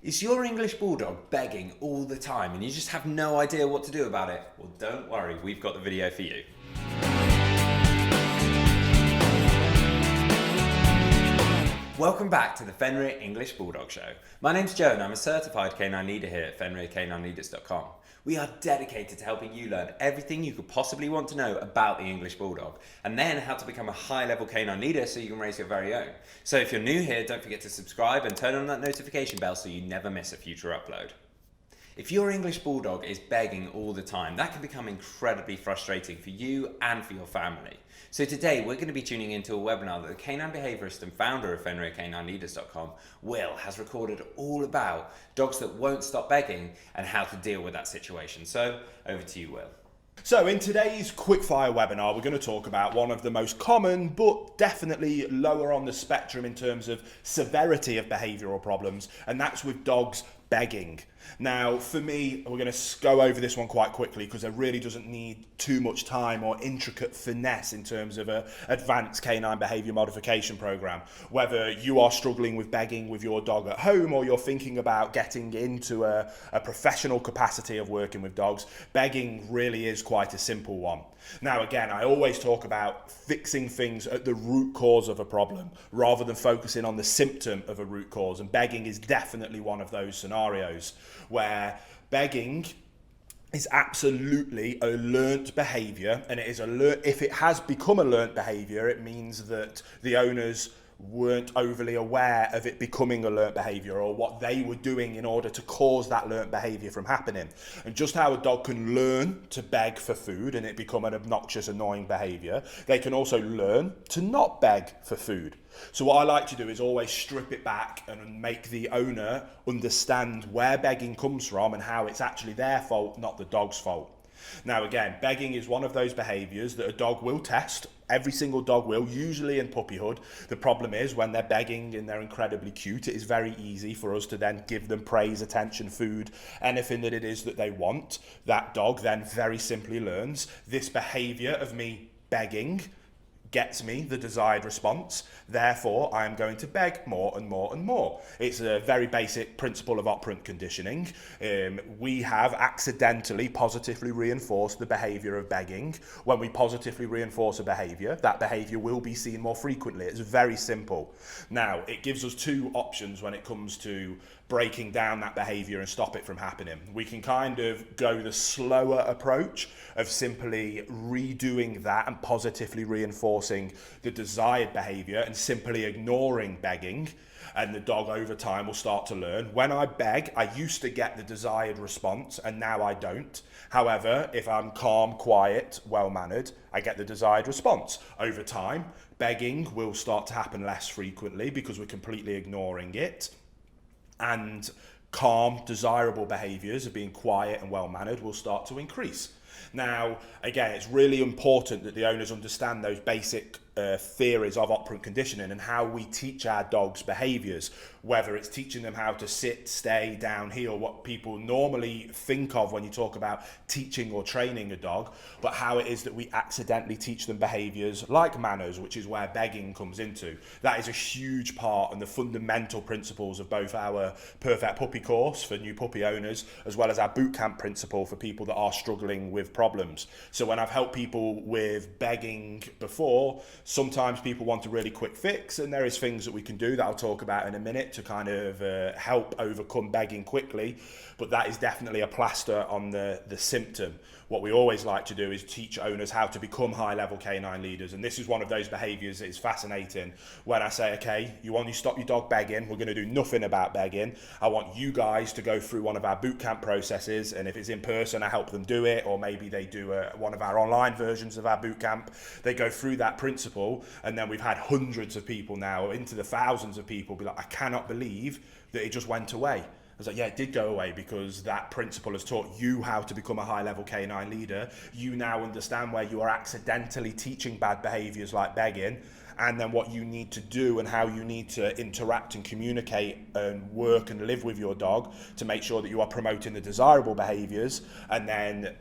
Is your English Bulldog begging all the time and you just have no idea what to do about it? Well, don't worry, we've got the video for you. Welcome back to the Fenrir English Bulldog Show. My name's Joe and I'm a certified canine leader here at FenrirCanineLeaders.com. We are dedicated to helping you learn everything you could possibly want to know about the English Bulldog, and then how to become a high-level canine leader so you can raise your very own. So if you're new here, don't forget to subscribe and turn on that notification bell so you never miss a future upload. If your English Bulldog is begging all the time, that can become incredibly frustrating for you and for your family. So today we're going to be tuning into a webinar that the canine behaviourist and founder of FenrirCanineLeaders.com, Will, has recorded all about dogs that won't stop begging and how to deal with that situation. So over to you, Will. So in today's quickfire webinar, we're going to talk about one of the most common but definitely lower on the spectrum in terms of severity of behavioural problems, and that's with dogs begging. Now, for me, we're going to go over this one quite quickly because it really doesn't need too much time or intricate finesse in terms of an advanced canine behaviour modification program. Whether you are struggling with begging with your dog at home or you're thinking about getting into a professional capacity of working with dogs, begging really is quite a simple one. Now, again, I always talk about fixing things at the root cause of a problem rather than focusing on the symptom of a root cause, and begging is definitely one of those scenarios where begging is absolutely a learnt behaviour, and it is if it has become a learnt behaviour, it means that the owners weren't overly aware of it becoming a learnt behaviour or what they were doing in order to cause that learnt behaviour from happening. And just how a dog can learn to beg for food and it become an obnoxious, annoying behaviour, they can also learn to not beg for food. So what I like to do is always strip it back and make the owner understand where begging comes from and how it's actually their fault, not the dog's fault. Now again, begging is one of those behaviours that a dog will test. Every single dog will, usually in puppyhood. The problem is when they're begging and they're incredibly cute, it is very easy for us to then give them praise, attention, food, anything that it is that they want. That dog then very simply learns this behaviour of me begging gets me the desired response, therefore I am going to beg more and more and more. It's a very basic principle of operant conditioning. We have accidentally positively reinforced the behaviour of begging. When we positively reinforce a behaviour, that behaviour will be seen more frequently. It's very simple. Now, it gives us two options when it comes to breaking down that behaviour and stop it from happening. We can kind of go the slower approach of simply redoing that and positively reinforcing the desired behaviour and simply ignoring begging, and the dog over time will start to learn. When I beg, I used to get the desired response and now I don't. However, if I'm calm, quiet, well-mannered, I get the desired response. Over time, begging will start to happen less frequently because we're completely ignoring it. And calm, desirable behaviours of being quiet and well-mannered will start to increase. Now, again, it's really important that the owners understand those basic theories of operant conditioning and how we teach our dogs behaviours, whether it's teaching them how to sit, stay, down, heel, what people normally think of when you talk about teaching or training a dog, but how it is that we accidentally teach them behaviours like manners, which is where begging comes into. That is a huge part and the fundamental principles of both our Perfect Puppy course for new puppy owners, as well as our bootcamp principle for people that are struggling with problems. So when I've helped people with begging before, sometimes people want a really quick fix, and there is things that we can do that I'll talk about in a minute to kind of help overcome begging quickly, but that is definitely a plaster on the symptom. What we always like to do is teach owners how to become high-level canine leaders, and this is one of those behaviours that is fascinating. When I say, okay, you want to stop your dog begging, we're going to do nothing about begging. I want you guys to go through one of our bootcamp processes, and if it's in person, I help them do it, or maybe they do one of our online versions of our bootcamp. They go through that principle, and then we've had hundreds of people now, into the thousands of people, be like, I cannot believe that it just went away. I was like, yeah, it did go away because that principle has taught you how to become a high-level canine leader. You now understand where you are accidentally teaching bad behaviours like begging, and then what you need to do and how you need to interact and communicate and work and live with your dog to make sure that you are promoting the desirable behaviours, and then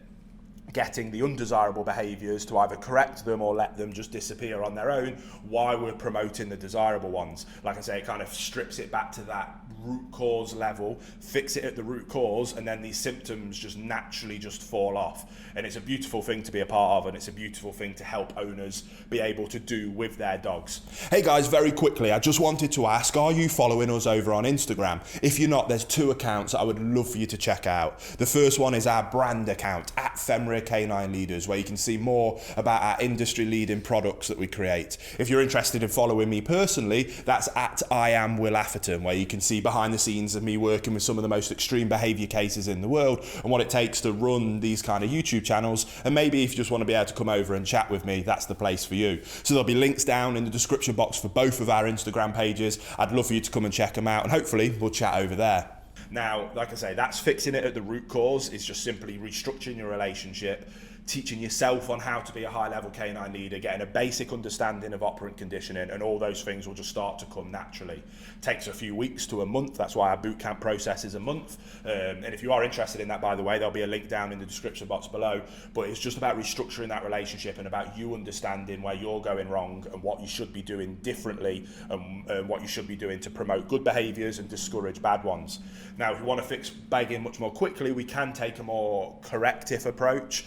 getting the undesirable behaviours to either correct them or let them just disappear on their own while we're promoting the desirable ones. Like I say, it kind of strips it back to that root cause level, fix it at the root cause, and then these symptoms just naturally just fall off. And it's a beautiful thing to be a part of, and it's a beautiful thing to help owners be able to do with their dogs. Hey guys, very quickly, I just wanted to ask, are you following us over on Instagram? If you're not, there's 2 accounts that I would love for you to check out. The first one is our brand account, at Fenrir Canine Leaders, where you can see more about our industry leading products that we create. If you're interested in following me personally, that's at I am Will Atherton, where you can see behind the scenes of me working with some of the most extreme behaviour cases in the world and what it takes to run these kind of YouTube channels. And maybe if you just want to be able to come over and chat with me, that's the place for you. So there'll be links down in the description box for both of our Instagram pages. I'd love for you to come and check them out, and hopefully we'll chat over there. Now, like I say, that's fixing it at the root cause. It's just simply restructuring your relationship, teaching yourself on how to be a high-level canine leader, getting a basic understanding of operant conditioning, and all those things will just start to come naturally. Takes a few weeks to a month. That's why our bootcamp process is a month. And if you are interested in that, by the way, there'll be a link down in the description box below. But it's just about restructuring that relationship and about you understanding where you're going wrong and what you should be doing differently, and what you should be doing to promote good behaviours and discourage bad ones. Now, if you want to fix bagging much more quickly, we can take a more corrective approach.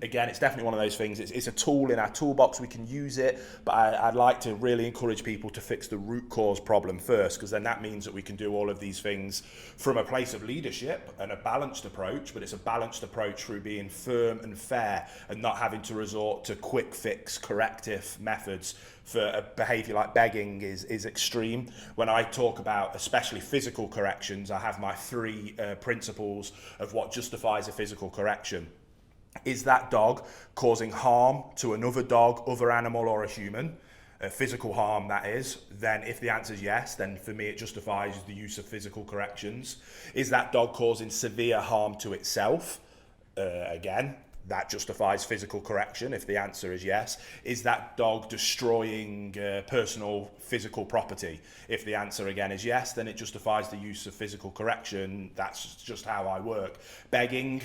Again, it's definitely one of those things. It's a tool in our toolbox. We can use it, but I'd like to really encourage people to fix the root cause problem first, because then that means that we can do all of these things from a place of leadership and a balanced approach. But it's a balanced approach through being firm and fair and not having to resort to quick fix corrective methods. For a behaviour like begging is extreme. When I talk about especially physical corrections, I have my 3 principles of what justifies a physical correction. Is that dog causing harm to another dog, other animal, or a human? Physical harm, that is. Then if the answer is yes, then for me it justifies the use of physical corrections. Is that dog causing severe harm to itself? Again, that justifies physical correction if the answer is yes. Is that dog destroying personal physical property? If the answer again is yes, then it justifies the use of physical correction. That's just how I work. Begging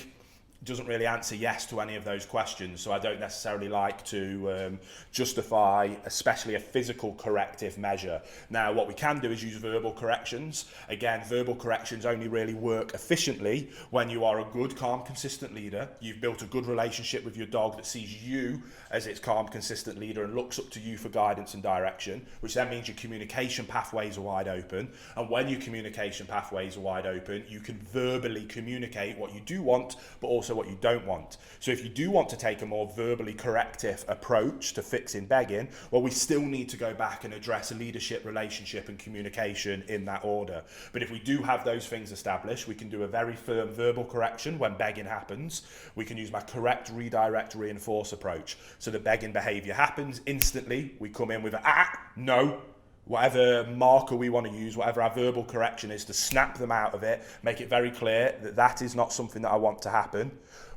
doesn't really answer yes to any of those questions, so I don't necessarily like to justify especially a physical corrective measure. Now, what we can do is use verbal corrections. Again, verbal corrections only really work efficiently when you are a good, calm, consistent leader. You've built a good relationship with your dog that sees you as its calm, consistent leader and looks up to you for guidance and direction, which then means your communication pathways are wide open. And when your communication pathways are wide open, you can verbally communicate what you do want, but also what you don't want. So if you do want to take a more verbally corrective approach to fixing begging, well, we still need to go back and address leadership, relationship and communication in that order. But if we do have those things established, we can do a very firm verbal correction when begging happens. We can use my correct, redirect, reinforce approach. So the begging behavior happens instantly. We come in with a no, whatever marker we want to use, whatever our verbal correction is, to snap them out of it, make it very clear that that is not something that I want to happen.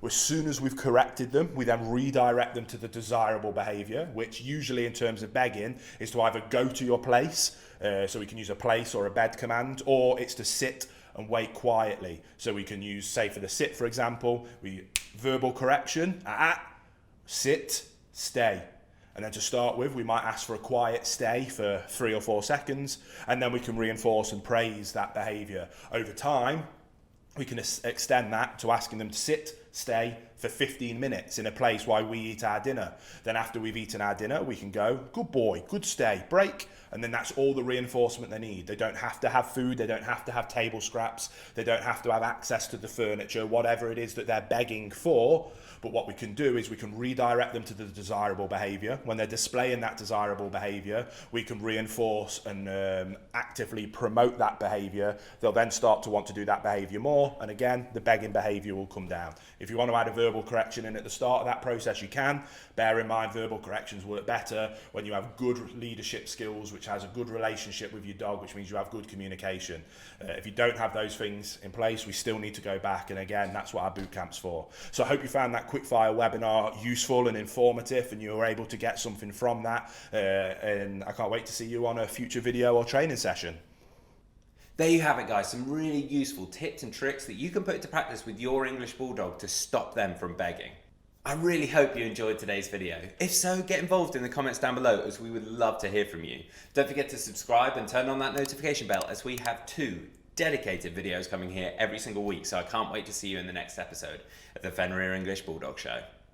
As soon as we've corrected them, we then redirect them to the desirable behavior, which usually in terms of begging is to either go to your place, so we can use a place or a bed command, or it's to sit and wait quietly. So we can use, say for the sit, for example, we verbal correction, sit, stay. And then to start with, we might ask for a quiet stay for 3 or 4 seconds, and then we can reinforce and praise that behavior. Over time, we can extend that to asking them to sit, stay for 15 minutes in a place while we eat our dinner. Then after we've eaten our dinner, we can go, good boy, good stay, break. And then that's all the reinforcement they need. They don't have to have food. They don't have to have table scraps. They don't have to have access to the furniture, whatever it is that they're begging for. But what we can do is we can redirect them to the desirable behavior. When they're displaying that desirable behavior, we can reinforce and actively promote that behavior. They'll then start to want to do that behavior more. And again, the begging behavior will come down. If you want to add a verbal correction in at the start of that process, you can. Bear in mind, verbal corrections work better when you have good leadership skills, which has a good relationship with your dog, which means you have good communication. If you don't have those things in place, we still need to go back. And again, that's what our boot camp's for. So I hope you found that quickfire webinar useful and informative, and you were able to get something from that. And I can't wait to see you on a future video or training session. There you have it, guys. Some really useful tips and tricks that you can put into practice with your English Bulldog to stop them from begging. I really hope you enjoyed today's video. If so, get involved in the comments down below as we would love to hear from you. Don't forget to subscribe and turn on that notification bell as we have 2 dedicated videos coming here every single week, so I can't wait to see you in the next episode of the Fenrir English Bulldog Show.